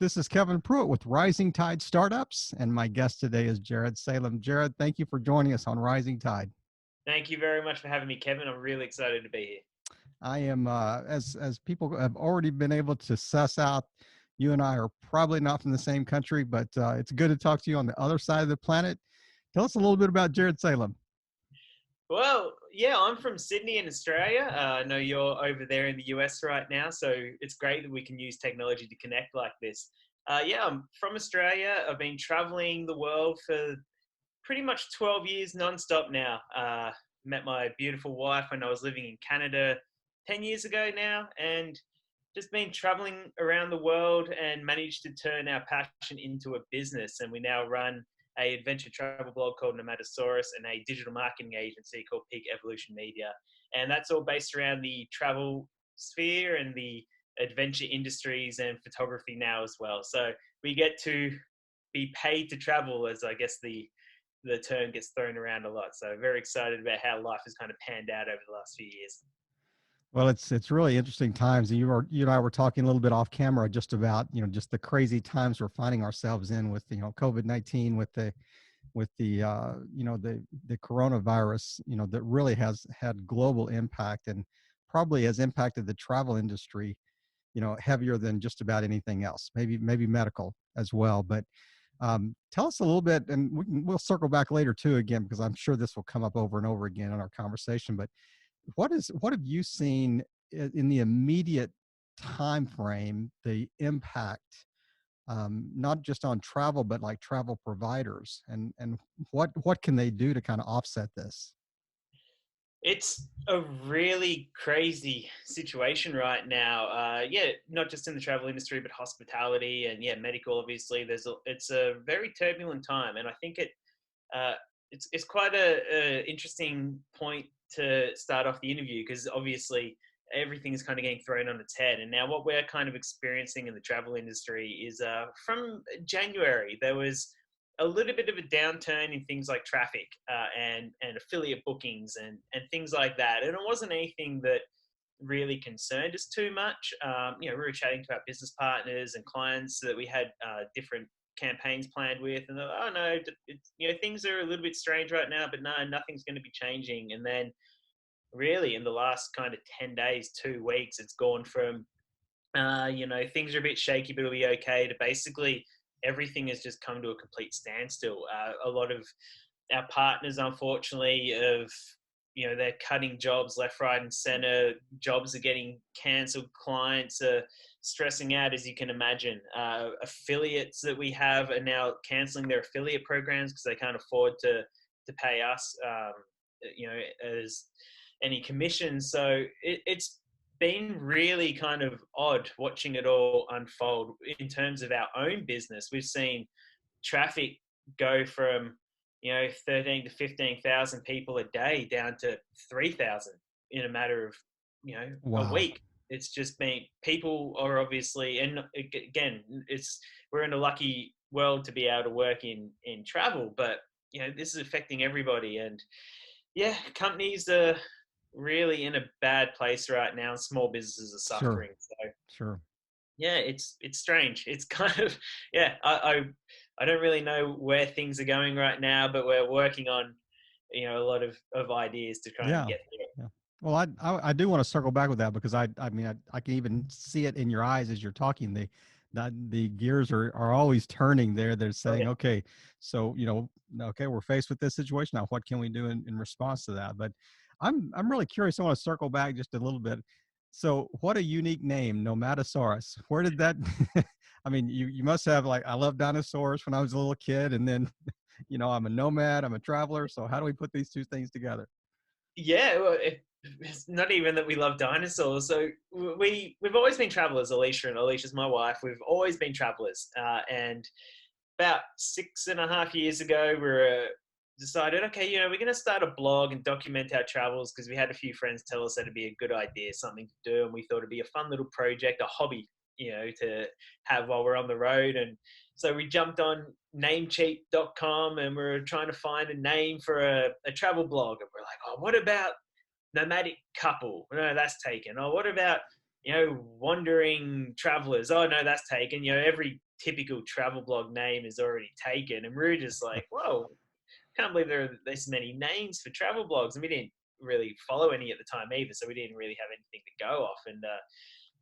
This is Kevin Pruitt with Rising Tide Startups, and my guest today is Jarryd Salem. Jarryd, thank you for joining us on Rising Tide. Thank you very much for having me, Kevin. I'm really excited to be here. I am, as people have already been able to suss out, you and I are probably not from the same country, but it's good to talk to you on the other side of the planet. Tell us a little bit about Jarryd Salem. Well, yeah, I'm from Sydney in Australia. I know you're over there in the US right now, so it's great that we can use technology to connect like this. Yeah, I'm from Australia. I've been traveling the world for pretty much 12 years nonstop now. Met my beautiful wife when I was living in Canada 10 years ago now, and just been traveling around the world and managed to turn our passion into a business. And we now run a adventure travel blog called NOMADasaurus and a digital marketing agency called Peak Evolution Media. And that's all based around the travel sphere and the adventure industries and photography now as well. So we get to be paid to travel, as I guess the term gets thrown around a lot. So very excited about how life has kind of panned out over the last few years. Well, it's really interesting times. You and I were talking a little bit off camera just about just the crazy times we're finding ourselves in with COVID-19, with the coronavirus, that really has had global impact and probably has impacted the travel industry, heavier than just about anything else. Maybe medical as well. But tell us a little bit, and we'll circle back later too again, because I'm sure this will come up over and over again in our conversation. But what have you seen in the immediate time frame, the impact, not just on travel, but like travel providers, and what can they do to kind of offset this? It's a really crazy situation right now. Yeah, not just in the travel industry, but hospitality and yeah, medical. Obviously, it's a very turbulent time, and I think uh, it's quite a interesting point to start off the interview because obviously everything is kind of getting thrown on its head. And now what we're kind of experiencing in the travel industry is from January there was a little bit of a downturn in things like traffic and affiliate bookings and things like that. And it wasn't anything that really concerned us too much. We were chatting to our business partners and clients that we had different campaigns planned with, and they're like, oh no, things are a little bit strange right now, but no, nothing's going to be changing. And then, really, in the last kind of 10 days, 2 weeks, it's gone from things are a bit shaky, but it'll be okay, to basically everything has just come to a complete standstill. A lot of our partners, unfortunately, they're cutting jobs left, right, and center. Jobs are getting cancelled. Clients are stressing out, as you can imagine. Affiliates that we have are now cancelling their affiliate programs because they can't afford to pay us, as any commissions. So it's been really kind of odd watching it all unfold. In terms of our own business, we've seen traffic go from 13 to 15,000 people a day down to 3,000 in a matter of a Wow. week. It's just been, people are obviously, and again, we're in a lucky world to be able to work in travel, but this is affecting everybody. And yeah, companies are really in a bad place right now. Small businesses are Sure. suffering. So Sure. yeah, it's strange. It's kind of, yeah. I don't really know where things are going right now, but we're working on a lot of ideas to try and Yeah. get through it. Yeah. Well, I do want to circle back with that, because I mean, I can even see it in your eyes as you're talking. The gears are always turning there. They're Oh saying, yeah. okay, so, okay, we're faced with this situation now. What can we do in response to that? But I'm really curious. I want to circle back just a little bit. So what a unique name, Nomadasaurus. Where did that, I mean, you must have, like, I love dinosaurs when I was a little kid, and then, I'm a nomad, I'm a traveler. So how do we put these two things together? Yeah, well, it's not even that we love dinosaurs. So we've always been travelers. Alesha's my wife. We've always been travelers. And about 6.5 years ago, decided, okay, we're going to start a blog and document our travels, because we had a few friends tell us that'd be a good idea, something to do, and we thought it'd be a fun little project, a hobby, to have while we're on the road. And so we jumped on namecheap.com and we're trying to find a name for a travel blog, and we're like, oh, what about nomadic couple? No, that's taken. Oh, what about wandering travelers? Oh no, that's taken. Every typical travel blog name is already taken. And we were just like, whoa, can't believe there are this many names for travel blogs. And we didn't really follow any at the time either. So we didn't really have anything to go off. And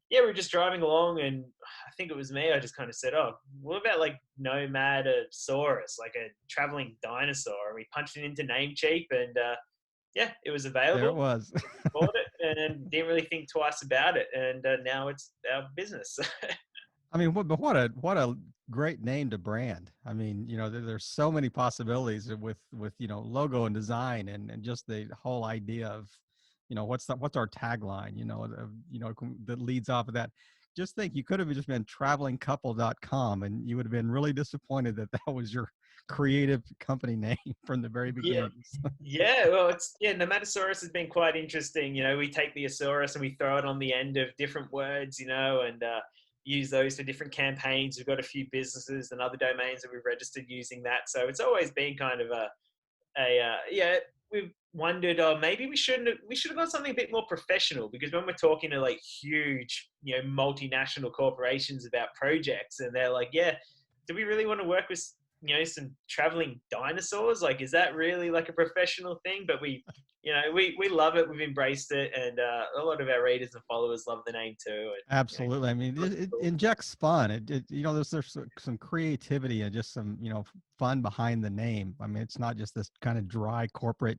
yeah, we were just driving along, and I think it was me. I just kind of said, "Oh, what about like NOMADasaurus, like a traveling dinosaur?" And we punched it into Namecheap, and yeah, it was There it available. was. Bought it and didn't really think twice about it, and now it's our business. I mean, but what a great name to brand. I mean, there's so many possibilities with logo and design and just the whole idea of, what's our tagline, that leads off of that. Just think, you could have just been travelingcouple.com, and you would have been really disappointed that that was your creative company name from the very Yeah, beginnings. yeah. Well, Nomadisaurus has been quite interesting. We take the Asaurus and we throw it on the end of different words, and use those for different campaigns. We've got a few businesses and other domains that we've registered using that. So it's always been kind of yeah. We've wondered, oh, maybe we should have got something a bit more professional, because when we're talking to like huge, multinational corporations about projects, and they're like, yeah, do we really want to work with some traveling dinosaurs? Like, is that really like a professional thing? But we love it. We've embraced it, and a lot of our readers and followers love the name too. And Absolutely. I mean, it injects fun. There's some creativity and just some, fun behind the name. I mean, it's not just this kind of dry corporate,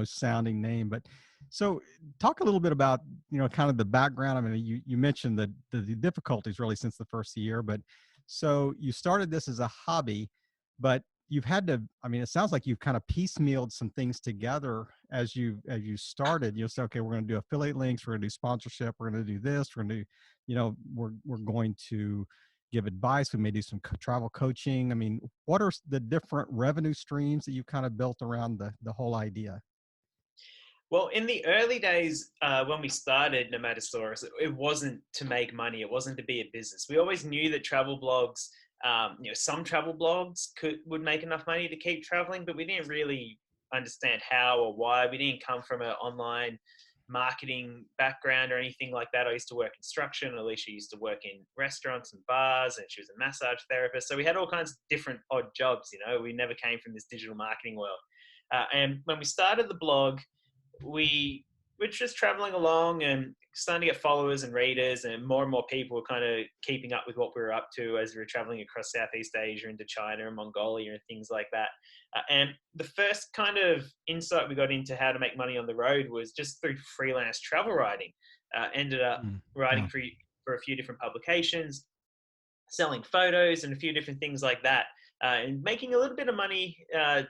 sounding name. But so talk a little bit about, kind of the background. I mean, you mentioned the difficulties really since the first year, but so you started this as a hobby, but you've had to, I mean, it sounds like you've kind of piecemealed some things together as you started. You'll say, okay, we're going to do affiliate links, we're going to do sponsorship, we're going to do this, we're going to do, we're going to give advice, we may do some travel coaching. I mean, what are the different revenue streams that you kind of built around the whole idea? Well, in the early days, when we started Nomadisaurus, it wasn't to make money. It wasn't to be a business. We always knew that travel blogs, some travel blogs would make enough money to keep traveling, but we didn't really understand how or why. We didn't come from an online marketing background or anything like that. I used to work construction. Alesha used to work in restaurants and bars, and she was a massage therapist. So we had all kinds of different odd jobs. We never came from this digital marketing world. And when we started the blog, we were just traveling along and starting to get followers and readers, and more people were kind of keeping up with what we were up to as we were traveling across Southeast Asia into China and Mongolia and things like that. And the first kind of insight we got into how to make money on the road was just through freelance travel writing. Ended up Mm, writing yeah. for a few different publications, selling photos and a few different things like that, and making a little bit of money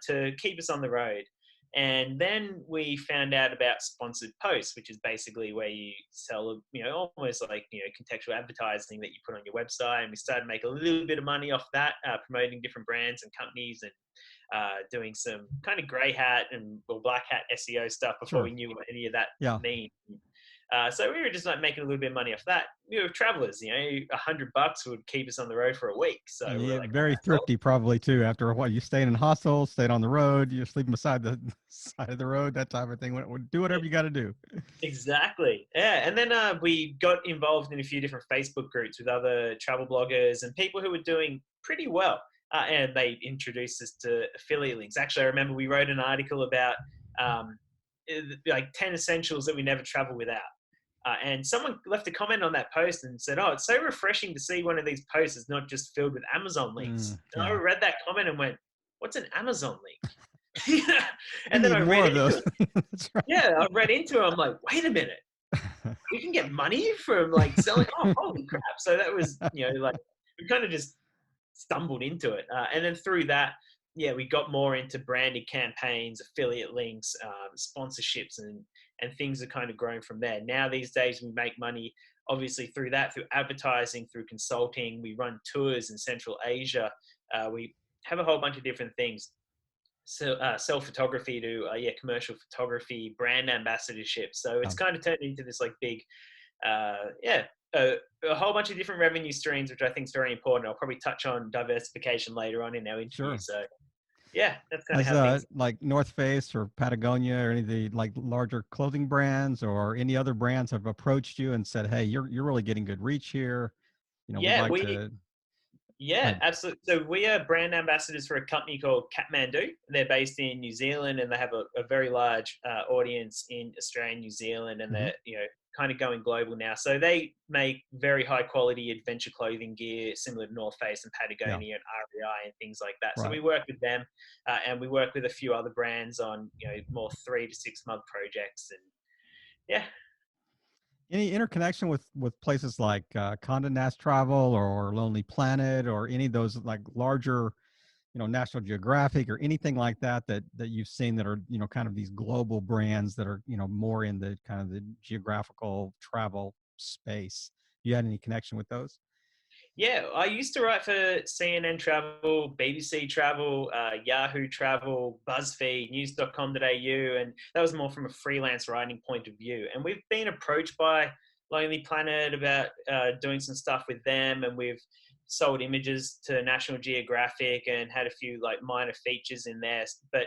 to keep us on the road. And then we found out about sponsored posts, which is basically where you sell, almost like, contextual advertising that you put on your website. And we started to make a little bit of money off that, promoting different brands and companies, and doing some kind of grey hat and black hat SEO stuff before Sure. we knew what any of that Yeah. meant. So we were just like making a little bit of money off that. We were travelers, $100 would keep us on the road for a week. So we're Yeah, like, very thrifty probably too. After a while, you stayed in hostels, stayed on the road, you're sleeping beside the side of the road, that type of thing. Do whatever you got to do. exactly. Yeah. And then we got involved in a few different Facebook groups with other travel bloggers and people who were doing pretty well. And they introduced us to affiliate links. Actually, I remember we wrote an article about like 10 essentials that we never travel without. And someone left a comment on that post and said, "Oh, it's so refreshing to see one of these posts is not just filled with Amazon links." And I Yeah, read that comment and went, "What's an Amazon link?" we And then need I more read of into those. it. That's right. Yeah, I read into it. I'm like, wait a minute, we can get money from like selling. Oh, holy crap! So that was, like we kind of just stumbled into it, and then through that, yeah, we got more into branded campaigns, affiliate links, sponsorships, and things are kind of growing from there. Now these days, we make money obviously through that, through advertising, through consulting. We run tours in Central Asia. We have a whole bunch of different things. So sell photography to commercial photography, brand ambassadorship. So it's Um, kind of turned into this like big yeah, a whole bunch of different revenue streams, which I think is very important. I'll probably touch on diversification later on in our interview. sure. So yeah, that's kind of Has how things. like North Face or Patagonia or any of the like larger clothing brands or any other brands have approached you and said, "Hey, you're really getting good reach here. We'd Yeah, like to." Yeah, Good. absolutely. So we are brand ambassadors for a company called Kathmandu. They're based in New Zealand, and they have a very large audience in Australia and New Zealand, and Hmm. they're kind of going global now. So they make very high quality adventure clothing gear, similar to North Face and Yeah. Patagonia and REI and things like that. So Right. we work with them, and we work with a few other brands on more 3 to 6 month projects, and yeah. Any interconnection with places like Condé Nast Travel or Lonely Planet or any of those like larger, National Geographic or anything like that you've seen that are kind of these global brands that are more in the kind of the geographical travel space? You had any connection with those? Yeah, I used to write for CNN Travel, BBC Travel, Yahoo Travel, BuzzFeed, news.com.au, and that was more from a freelance writing point of view. And we've been approached by Lonely Planet about doing some stuff with them, and we've sold images to National Geographic and had a few like minor features in there. But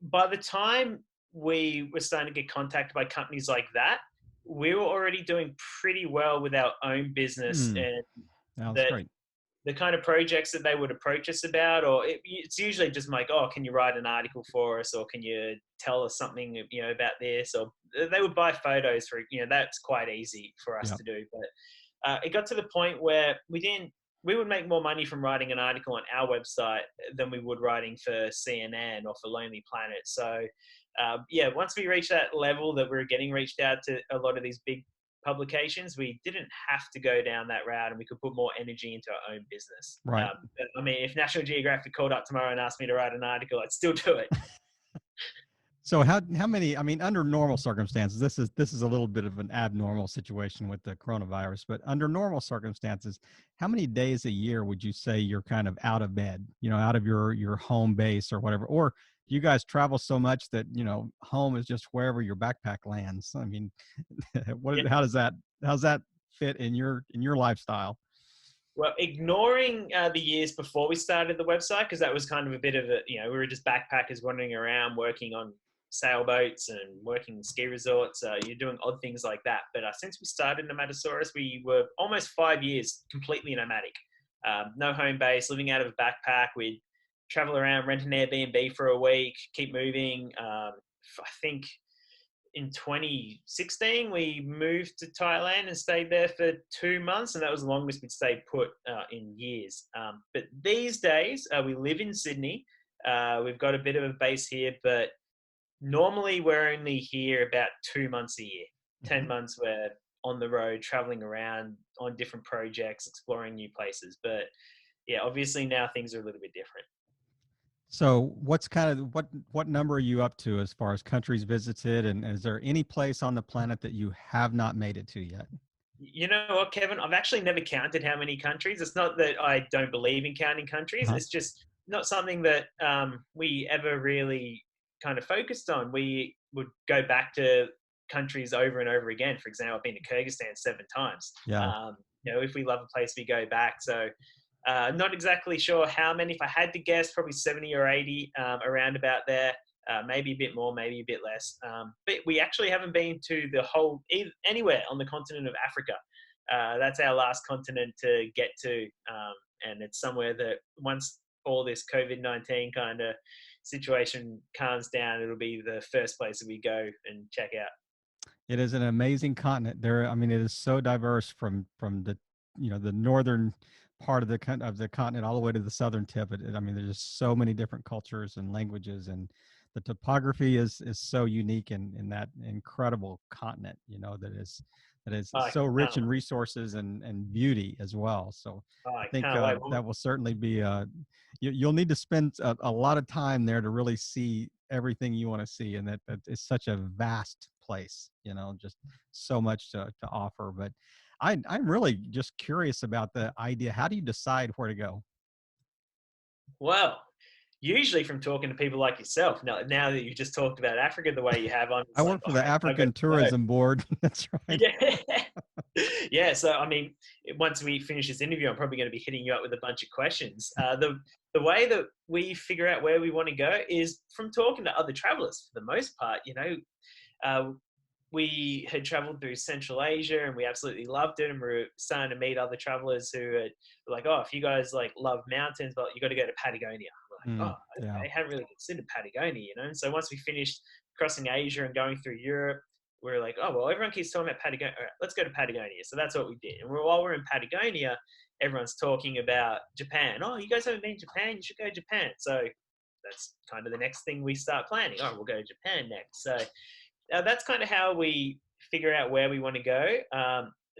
by the time we were starting to get contacted by companies like that, we were already doing pretty well with our own business, Hmm. and Yeah, that's that great. the kind of projects that they would approach us about, or it's usually just like, oh, can you write an article for us, or can you tell us something, about this, or they would buy photos for, that's quite easy for us Yeah. to do. But it got to the point where we would make more money from writing an article on our website than we would writing for CNN or for Lonely Planet. So yeah, once we reached that level that we were getting reached out to a lot of these big publications, we didn't have to go down that route, and we could put more energy into our own business. Right. I mean, if National Geographic called up tomorrow and asked me to write an article, I'd still do it. So how many? I mean, under normal circumstances, this is a little bit of an abnormal situation with the coronavirus. But under normal circumstances, how many days a year would you say you're kind of out of bed? Out of your home base or whatever. Or do you guys travel so much that home is just wherever your backpack lands? I mean, Yeah. how's that fit in your lifestyle? Well, ignoring the years before we started the website, because that was kind of a bit of a, we were just backpackers wandering around working on sailboats and working in ski resorts. You're doing odd things like that. But since we started Nomadasaurus, we were almost 5 years completely nomadic. No home base, living out of a backpack. We'd travel around, rent an Airbnb for a week, keep moving. I think in 2016, we moved to Thailand and stayed there for 2 months, and that was the longest we'd stayed put in years. But these days, we live in Sydney. We've got a bit of a base here, but normally we're only here about 2 months a year. Mhm. 10 months we're on the road, traveling around on different projects, exploring new places. But yeah, obviously now things are a little bit different. So what's kind of what number are you up to as far as countries visited, and is there any place on the planet that you have not made it to yet? You know what, Kevin? I've actually never counted how many countries. It's not that I don't believe in counting countries. Uh-huh. It's just not something that we ever really kind of focused on. We would go back to countries over and over again. For example, I've been to Kyrgyzstan 7 times. Yeah. If we love a place, we go back. So not exactly sure how many. If I had to guess, probably 70 or 80 around about there. Maybe a bit more, maybe a bit less. But we actually haven't been to the whole anywhere on the continent of Africa. That's our last continent to get to, and it's somewhere that once all this COVID-19 kind of situation calms down, it'll be the first place that we go and check out. It is an amazing continent. I mean, it is so diverse from the the northern part of the continent all the way to the southern tip. I mean, there's just so many different cultures and languages, and the topography is so unique in that incredible continent. That is I so rich can't, in resources and beauty as well. So I I think can't wait. that will certainly be you'll need to spend a lot of time there to really see everything you want to see, and that is such a vast place, just so much to offer. But I'm really just curious about the idea. How do you decide where to go? Well, usually from talking to people like yourself, now that you've just talked about Africa the way you have, I'm I just like, work for all the right, I've got African to go. Tourism Board. That's right. Yeah. Yeah. So, I mean, once we finish this interview, I'm probably going to be hitting you up with a bunch of questions. The way that we figure out where we want to go is from talking to other travelers for the most part. Uh, we had traveled through Central Asia and we absolutely loved it. And we were starting to meet other travelers who were like, oh, if you guys like love mountains, but you got to go to Patagonia. We're like, oh, Yeah. okay. I hadn't really considered Patagonia, And so once we finished crossing Asia and going through Europe, we were like, oh, well, everyone keeps talking about Patagonia. All right, let's go to Patagonia. So that's what we did. And while we're in Patagonia, everyone's talking about Japan. Oh, you guys haven't been to Japan? You should go to Japan. So that's kind of the next thing we start planning. Oh, we'll go to Japan next. So that's kind of how we figure out where we want to go.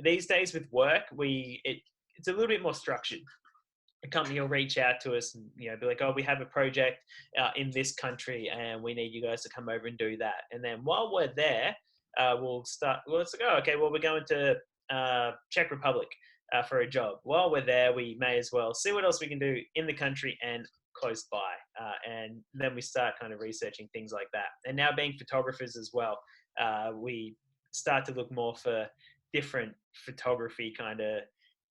These days with work, it's a little bit more structured. A company will reach out to us and be like, oh, we have a project in this country and we need you guys to come over and do that. And then while we're there, it's like, oh, okay, well, we're going to Czech Republic for a job. While we're there, we may as well see what else we can do in the country and close by. And then we start kind of researching things like that. And now being photographers as well, we start to look more for different photography kind of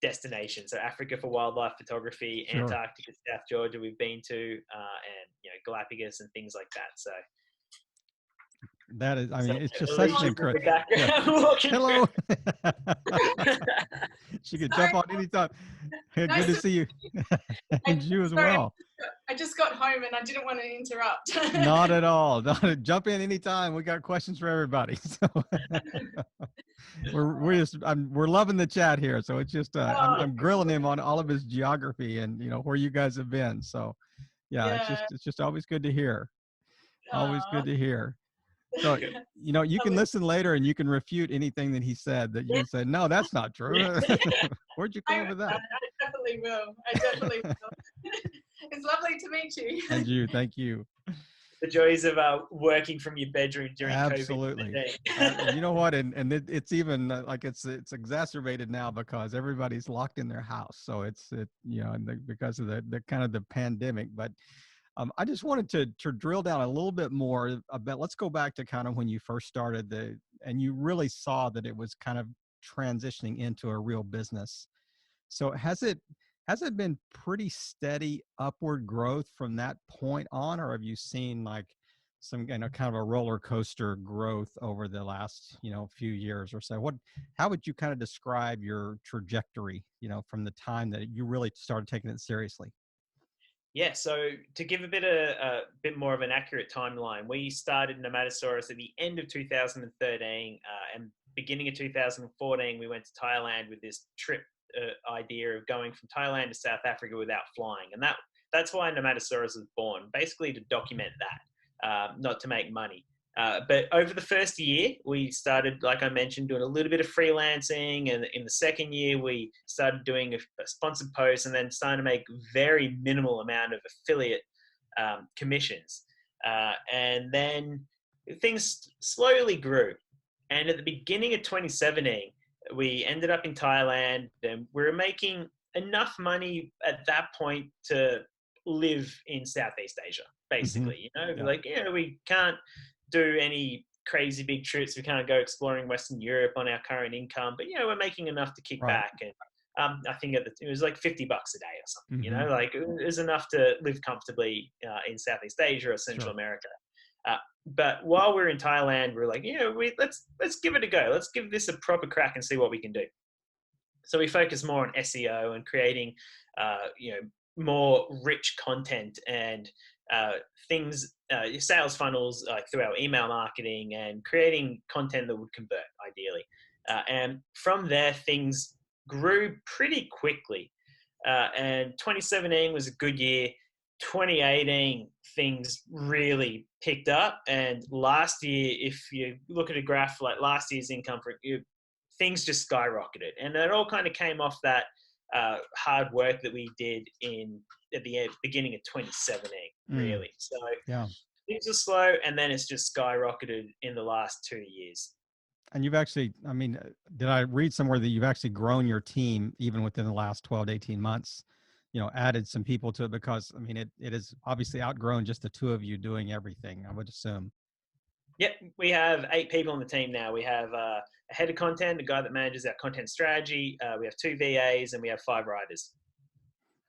destinations. So Africa for wildlife photography, Sure. Antarctica, South Georgia we've been to, and Galapagos and things like that. So that is, I mean, it's just such an Alesha's in the incredible. background. Hello. Yeah. She could jump on anytime. Hey, Nice good to see you. And you as well. I just got home and I didn't want to interrupt. Not at all. Jump in anytime. We got questions for everybody. So we're loving the chat here. So it's just I'm grilling him on all of his geography and where you guys have been. So yeah. It's just always good to hear. Always good to hear. So you can listen later and you can refute anything that he said that you said, no, that's not true. Where'd you come up with that? I definitely will. It's lovely to meet you. And you, thank you. The joys of working from your bedroom during Absolutely. COVID. You know what? And it's even like it's exacerbated now because everybody's locked in their house. So because of the kind of the pandemic. But I just wanted to drill down a little bit more about, let's go back to kind of when you first started and you really saw that it was kind of transitioning into a real business. So has it been pretty steady upward growth from that point on, or have you seen like some kind of a roller coaster growth over the last few years or so? How would you kind of describe your trajectory from the time that you really started taking it seriously? Yeah, so to give a bit more of an accurate timeline, we started NOMADasaurus at the end of 2013, and beginning of 2014, we went to Thailand with this trip idea of going from Thailand to South Africa without flying, and that's why NOMADasaurus was born, basically to document that, not to make money. But over the first year, we started, like I mentioned, doing a little bit of freelancing. And in the second year, we started doing a sponsored post and then started to make very minimal amount of affiliate commissions. And then things slowly grew. And at the beginning of 2017, we ended up in Thailand and we were making enough money at that point to live in Southeast Asia, basically. Yeah. We can't do any crazy big trips. We can't go exploring Western Europe on our current income, but we're making enough to kick back. And I think it was like $50 a day or something. Like it was enough to live comfortably in Southeast Asia or Central America. But while we're in Thailand, we're like, let's give it a go. Let's give this a proper crack and see what we can do. So we focus more on SEO and creating, more rich content and things, sales funnels through our email marketing and creating content that would convert ideally. And from there, things grew pretty quickly. And 2017 was a good year. 2018, things really picked up. And last year, if you look at a graph like last year's income, things just skyrocketed. And it all kind of came off that hard work that we did at the beginning of 2017, really. So things are slow, and then it's just skyrocketed in the last 2 years. And you've actually, did I read somewhere that you've actually grown your team even within the last 12 to 18 months, added some people to it because, it is obviously outgrown just the two of you doing everything, I would assume. Yep, we have 8 people on the team now. We have a head of content, a guy that manages our content strategy. We have 2 VAs, and we have 5 writers.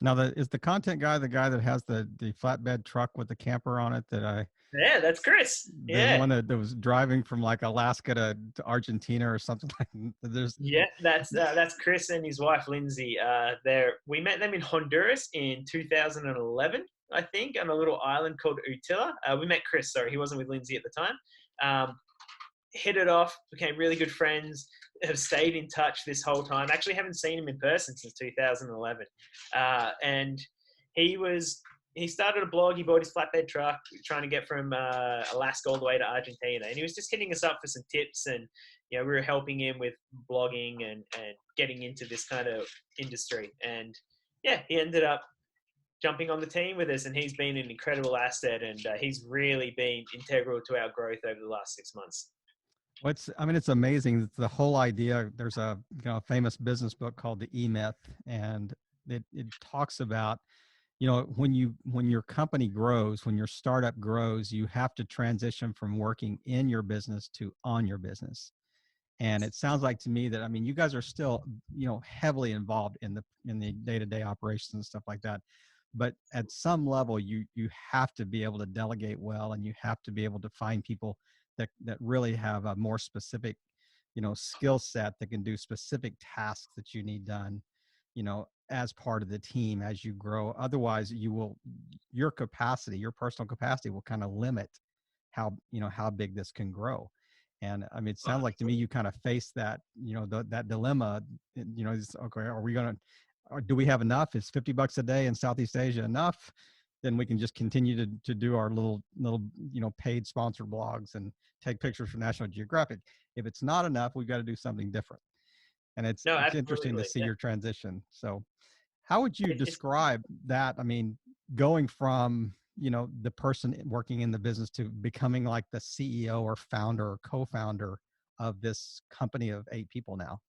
Now, is the content guy the guy that has the flatbed truck with the camper on it Yeah, that's Chris. the Yeah. one that was driving from like Alaska to Argentina or something like that? Yeah, that's Chris and his wife Lindsay. We met them in Honduras in 2011, I think, on a little island called Utila. We met Chris. Sorry, he wasn't with Lindsay at the time. Hit it off, became really good friends. Have stayed in touch this whole time. Actually, haven't seen him in person since 2011. And he was he started a blog. He bought his flatbed truck, trying to get from Alaska all the way to Argentina, and he was just hitting us up for some tips. And we were helping him with blogging and getting into this kind of industry. And yeah, he ended up jumping on the team with us, and he's been an incredible asset. And he's really been integral to our growth over the last 6 months. I mean, it's amazing. The whole idea, there's a famous business book called the EMyth, and it talks about, when your company grows, when your startup grows, you have to transition from working in your business to on your business. And it sounds like to me that, I mean, you guys are still, heavily involved in the day-to-day operations and stuff like that. But at some level, you have to be able to delegate well, and you have to be able to find people that really have a more specific, skill set that can do specific tasks that you need done, as part of the team as you grow. Otherwise, your personal capacity will kind of limit how big this can grow. And I mean, it sounds like to me you kind of face that, that dilemma. Okay, do we have enough? Is $50 a day in Southeast Asia enough? Then we can just continue to do our little paid sponsored blogs and take pictures for National Geographic. If it's not enough, we've got to do something different. And it's No, interesting to absolutely. see Yeah. your transition. So how would you It's describe that? I mean, going from, the person working in the business to becoming like the CEO or founder or co-founder of this company of 8 people now.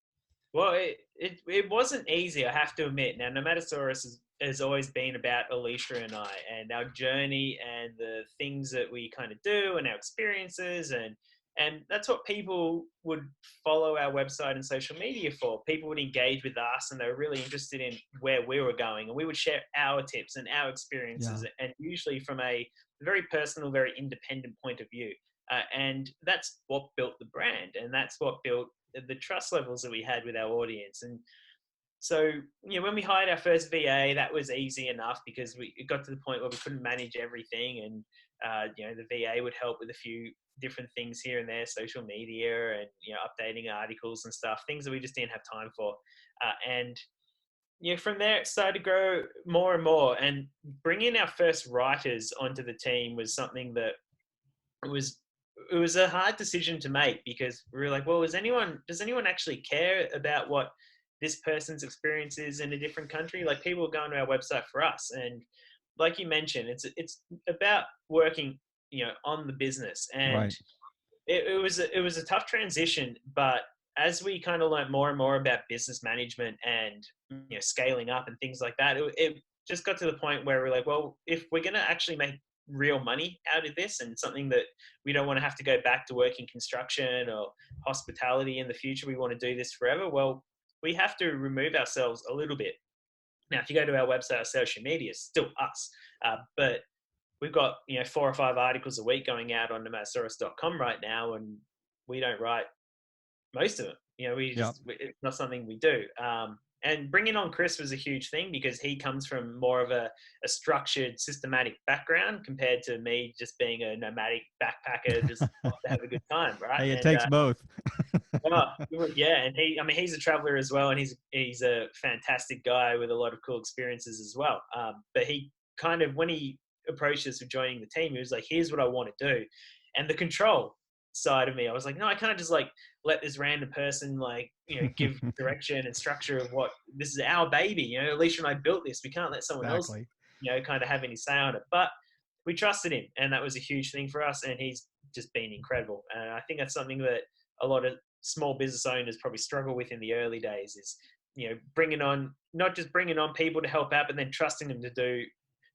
Well, it wasn't easy, I have to admit. Now, NOMADasaurus has always been about Alesha and I, and our journey and the things that we kind of do and our experiences. And that's what people would follow our website and social media for. People would engage with us, and they were really interested in where we were going. And we would share our tips and our experiences, Yeah. and usually from a very personal, very independent point of view. And that's what built the brand, and that's what built the trust levels that we had with our audience. And so, when we hired our first VA, that was easy enough because it got to the point where we couldn't manage everything. And, the VA would help with a few different things here and there, social media and, updating articles and stuff, things that we just didn't have time for. And from there, it started to grow more and more. And bringing our first writers onto the team was something that was it was a hard decision to make, because we were like, well, does anyone actually care about what this person's experience is in a different country? Like, people are going to our website for us. And like you mentioned, it's about working, on the business. And Right. it was a tough transition, but as we kind of learned more and more about business management and scaling up and things like that, it just got to the point where we're like, well, if we're going to actually make real money out of this, and something that we don't want to have to go back to working construction or hospitality in the future, we want to do this forever, well, we have to remove ourselves a little bit. Now, if you go to our website or social media, it's still us, but we've got 4 or 5 articles a week going out on nomadasaurus.com right now, and we don't write most of them. It's not something we do. And bringing on Chris was a huge thing, because he comes from more of a structured, systematic background compared to me just being a nomadic backpacker, just off to have a good time, right? Hey, it And takes both. yeah, and he's a traveler as well, and he's a fantastic guy with a lot of cool experiences as well. But he kind of, when he approached us for joining the team, he was like, "Here's what I want to do," and the control side of me, I was like, no, I can't just like let this random person give direction and structure of what this is our baby. Alesha and I built this. We can't let someone else Exactly. kind of have any say on it. But we trusted him, and that was a huge thing for us. And he's just been incredible. And I think that's something that a lot of small business owners probably struggle with in the early days, is not just bringing on people to help out, but then trusting them to do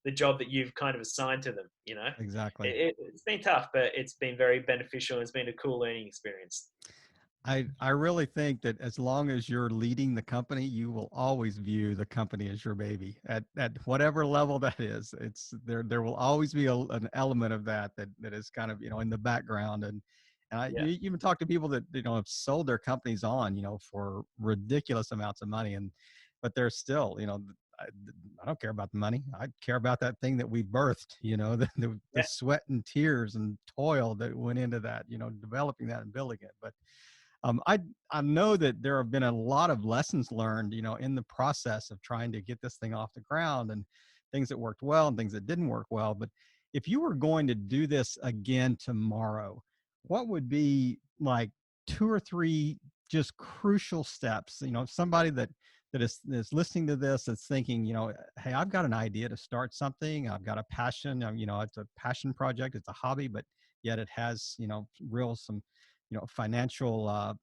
the job that you've kind of assigned to them. Exactly. It's been tough, but it's been very beneficial. It's been a cool learning experience. I really think that as long as you're leading the company, you will always view the company as your baby at whatever level that is. It's there will always be an element of that is kind of, in the background. And Yeah. you even talk to people that, have sold their companies on, for ridiculous amounts of money, but they're still, I, I don't care about the money. I care about that thing that we birthed, the Yeah. sweat and tears and toil that went into that, developing that and building it. But I know that there have been a lot of lessons learned, in the process of trying to get this thing off the ground, and things that worked well and things that didn't work well. But if you were going to do this again tomorrow, what would be like two or three just crucial steps? Somebody that is listening to this, that's thinking, hey, I've got an idea to start something. I've got a passion. It's a passion project. It's a hobby, but yet it has, real some financial, I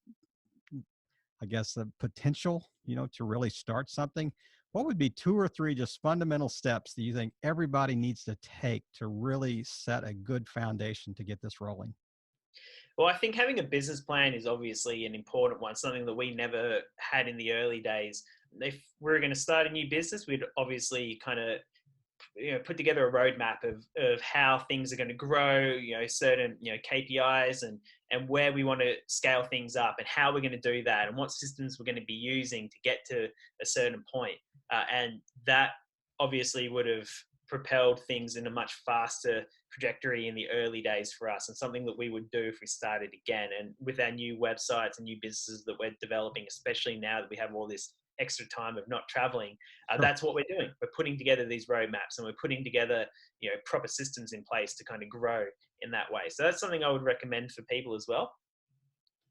guess, the potential, to really start something. What would be two or three just fundamental steps that you think everybody needs to take to really set a good foundation to get this rolling? Well, I think having a business plan is obviously an important one, something that we never had in the early days. If we were going to start a new business, we'd obviously kind of put together a roadmap of how things are going to grow, certain KPIs and where we want to scale things up and how we're going to do that and what systems we're going to be using to get to a certain point. And that obviously would have propelled things in a much faster trajectory in the early days for us, and something that we would do if we started again. And with our new websites and new businesses that we're developing, especially now that we have all this extra time of not traveling, Sure. that's what we're doing. We're putting together these roadmaps and we're putting together proper systems in place to kind of grow in that way. So that's something I would recommend for people as well.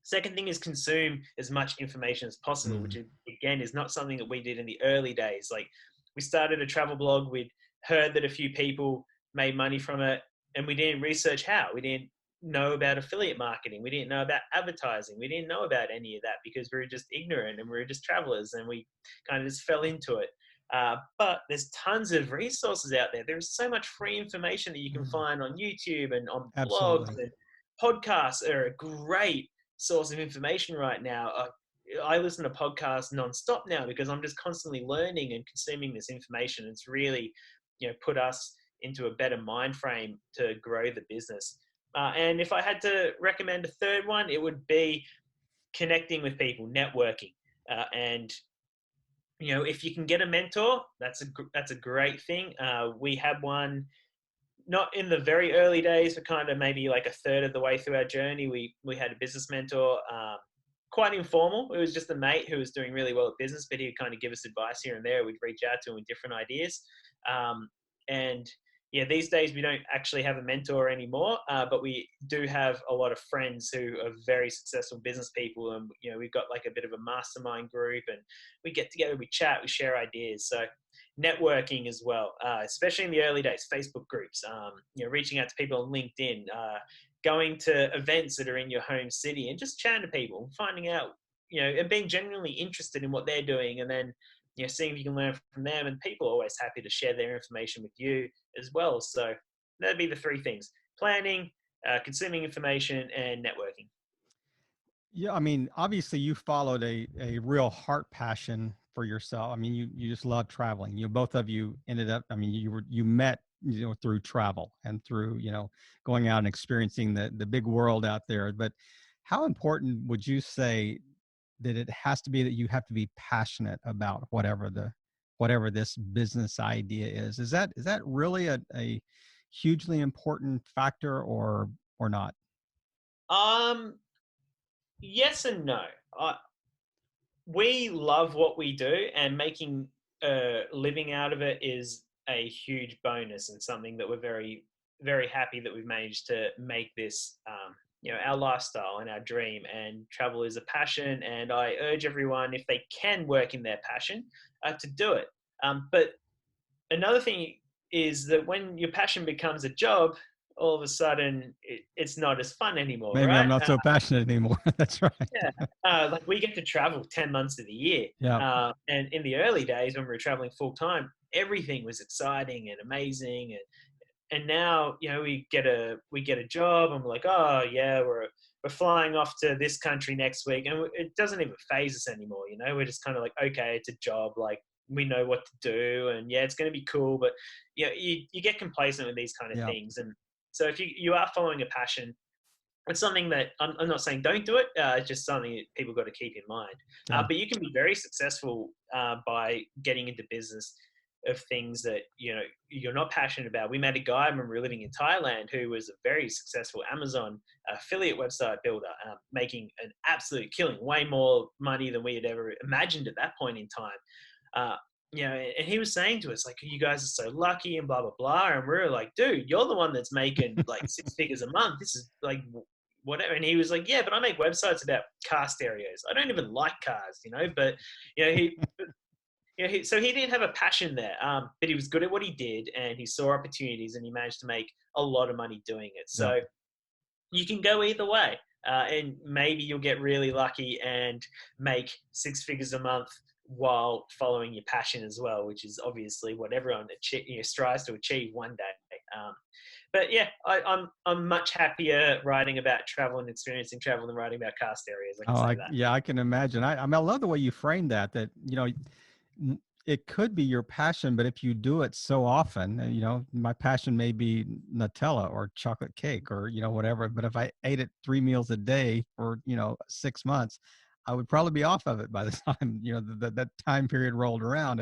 Second thing is consume as much information as possible, which Mm. again is not something that we did in the early days. Like, we started a travel blog, we'd heard that a few people made money from it, and we didn't research how. We didn't know about affiliate marketing. We didn't know about advertising. We didn't know about any of that because we were just ignorant and we were just travelers, and we kind of just fell into it. But there's tons of resources out there. There's so much free information that you can Mm. find on YouTube and on blogs, Absolutely. and podcasts are a great source of information right now. I listen to podcasts nonstop now because I'm just constantly learning and consuming this information. It's really, put us into a better mind frame to grow the business. And if I had to recommend a third one, it would be connecting with people, networking, and if you can get a mentor, that's a great thing. We had one not in the very early days, but kind of maybe like a third of the way through our journey. We had a business mentor, quite informal. It was just a mate who was doing really well at business, but he would kind of give us advice here and there. We'd reach out to him with different ideas. And yeah, these days we don't actually have a mentor anymore, but we do have a lot of friends who are very successful business people, and we've got like a bit of a mastermind group, and we get together, we chat, we share ideas. So networking as well, especially in the early days, Facebook groups, reaching out to people on LinkedIn, going to events that are in your home city and just chatting to people, finding out, and being genuinely interested in what they're doing, and then, seeing if you can learn from them. And people are always happy to share their information with you as well. So that'd be the three things: planning, consuming information, and networking. Yeah, I mean, obviously you followed a real heart passion for yourself. I mean, you just love traveling. Both of you ended up, I mean, you met, through travel and through, going out and experiencing the big world out there. But how important would you say that it has to be that you have to be passionate about whatever this business idea is? Is that really a hugely important factor, or not? Um, yes and no. We love what we do, and making a living out of it is a huge bonus, and something that we're very, very happy that we've managed to make this, our lifestyle and our dream. And travel is a passion, and I urge everyone, if they can work in their passion, to do it. But another thing is that when your passion becomes a job, all of a sudden it's not as fun anymore, Maybe I'm right? not so passionate anymore. That's right. Yeah, like we get to travel 10 months of the year. Yeah. And in the early days when we were traveling full time, everything was exciting and amazing. and now, we get a job, and we're like, oh yeah, we're flying off to this country next week, and it doesn't even phase us anymore. We're just kind of like, okay, it's a job, like we know what to do, and yeah, it's going to be cool. But you get complacent with these kind of Yeah. things. And so if you are following a passion, it's something that I'm not saying don't do it. It's just something that people got to keep in mind. Yeah. But you can be very successful by getting into business of things that you're not passionate about. We met a guy, I remember, living in Thailand, who was a very successful Amazon affiliate website builder, making an absolute killing, way more money than we had ever imagined at that point in time. And he was saying to us, like, you guys are so lucky and blah, blah, blah. And we were like, dude, you're the one that's making like 6 figures a month. This is like whatever. And he was like, yeah, but I make websites about car stereos. I don't even like cars, but so he didn't have a passion there, but he was good at what he did, and he saw opportunities, and he managed to make a lot of money doing it. So you can go either way, and maybe you'll get really lucky and make 6 figures a month while following your passion as well, which is obviously what everyone strives to achieve one day. But yeah, I'm much happier writing about travel and experiencing travel than writing about car stereos. I can say that. Yeah, I can imagine. I mean, I love the way you framed that, it could be your passion, but if you do it so often, my passion may be Nutella or chocolate cake or, whatever. But if I ate it 3 meals a day for, 6 months, I would probably be off of it by the time, that time period rolled around.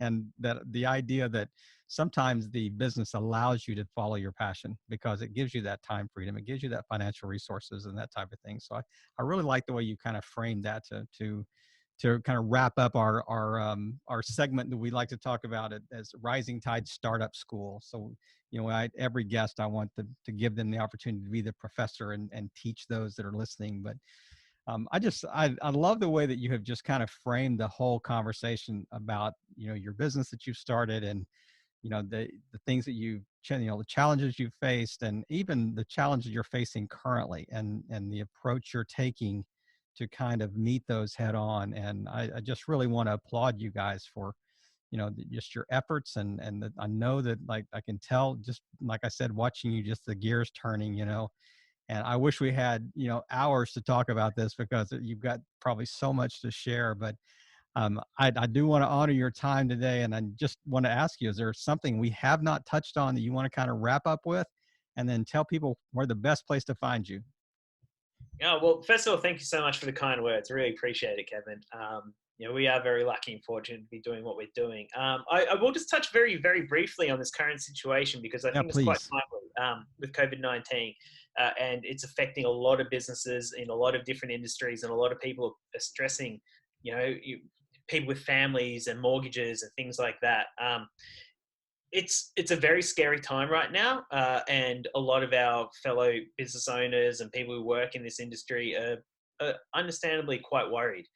And that the idea that sometimes the business allows you to follow your passion because it gives you that time freedom. It gives you that financial resources and that type of thing. So I really like the way you kind of framed that to kind of wrap up our segment that we like to talk about it as Rising Tide Startup School. So, every guest, I want to give them the opportunity to be the professor and teach those that are listening. But I love the way that you have just kind of framed the whole conversation about, your business that you've started, and, the things that the challenges you've faced, and even the challenges you're facing currently, and the approach you're taking to kind of meet those head on. And I just really want to applaud you guys for, just your efforts. And I know that, like, I can tell, just like I said, watching you, just the gears turning, and I wish we had, hours to talk about this because you've got probably so much to share. But I do want to honor your time today. And I just want to ask you, is there something we have not touched on that you want to kind of wrap up with, and then tell people where the best place to find you? Yeah, well, first of all, thank you so much for the kind words. Really appreciate it, Kevin. We are very lucky and fortunate to be doing what we're doing. I will just touch very, very briefly on this current situation because I think it's quite timely with COVID-19, and it's affecting a lot of businesses in a lot of different industries, and a lot of people are stressing, people with families and mortgages and things like that. It's a very scary time right now, and a lot of our fellow business owners and people who work in this industry are understandably quite worried.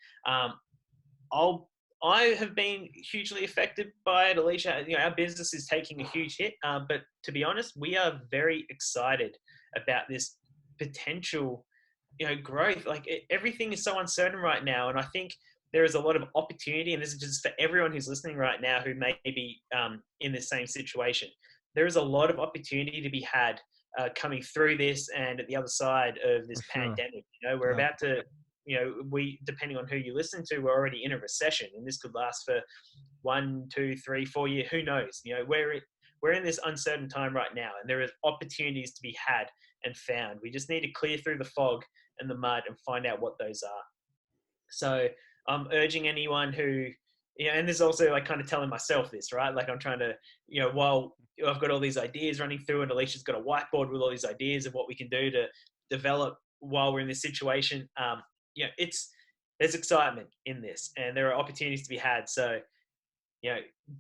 I have been hugely affected by it, Alesha. Our business is taking a huge hit, but to be honest, we are very excited about this potential, growth. Like everything is so uncertain right now, and I think there is a lot of opportunity, and this is just for everyone who's listening right now who may be in the same situation. There is a lot of opportunity to be had coming through this and at the other side of this pandemic. We're about to, we, depending on who you listen to, we're already in a recession, and this could last for 1, 2, 3, 4 years. Who knows? We're in this uncertain time right now, and there is opportunities to be had and found. We just need to clear through the fog and the mud and find out what those are. So I'm urging anyone who, and there's also like kind of telling myself this, right? Like I'm trying to, while I've got all these ideas running through, and Alesha's got a whiteboard with all these ideas of what we can do to develop while we're in this situation. There's excitement in this, and there are opportunities to be had. So,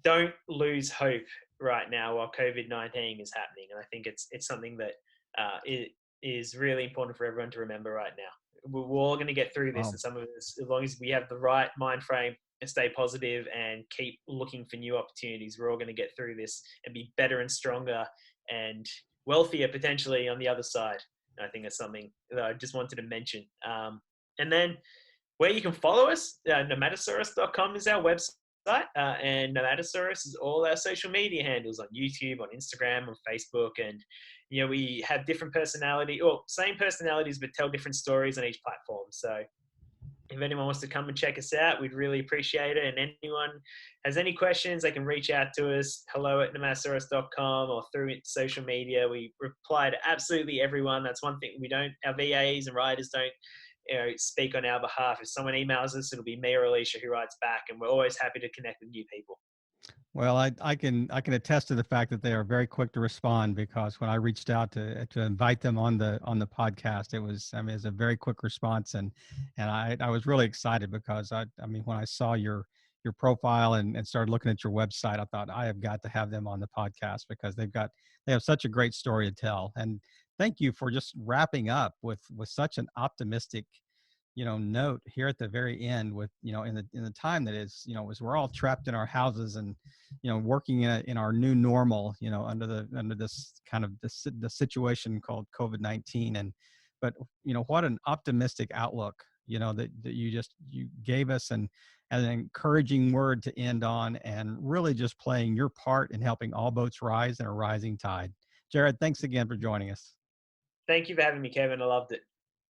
don't lose hope right now while COVID-19 is happening. And I think it's something that it is really important for everyone to remember right now. We're all going to get through this, and some of us, as long as we have the right mind frame and stay positive and keep looking for new opportunities, we're all going to get through this and be better and stronger and wealthier potentially on the other side. And I think that's something that I just wanted to mention. And then where you can follow us, nomadasaurus.com is our website. and NOMADasaurus is all our social media handles on YouTube, on Instagram, on Facebook, and we have different personality, or same personalities, but tell different stories on each platform. So if anyone wants to come and check us out, we'd really appreciate it. And anyone has any questions, they can reach out to us, hello@nomadasaurus.com, or through social media. We reply to absolutely everyone. That's one thing our VAs and writers don't speak on our behalf. If someone emails us, it'll be me or Alesha who writes back, and we're always happy to connect with new people. Well, I can attest to the fact that they are very quick to respond, because when I reached out to invite them on the podcast, it was a very quick response, and I was really excited, because when I saw your profile and started looking at your website, I thought, I have got to have them on the podcast, because they have such a great story to tell. And thank you for just wrapping up with such an optimistic note here at the very end, with in the time that is, as we're all trapped in our houses, and working in our new normal, under this kind of the situation called COVID-19. And but what an optimistic outlook that you gave us, and an encouraging word to end on, and really just playing your part in helping all boats rise in a rising tide. Jarryd, thanks again for joining us. Thank you for having me, Kevin. I loved it.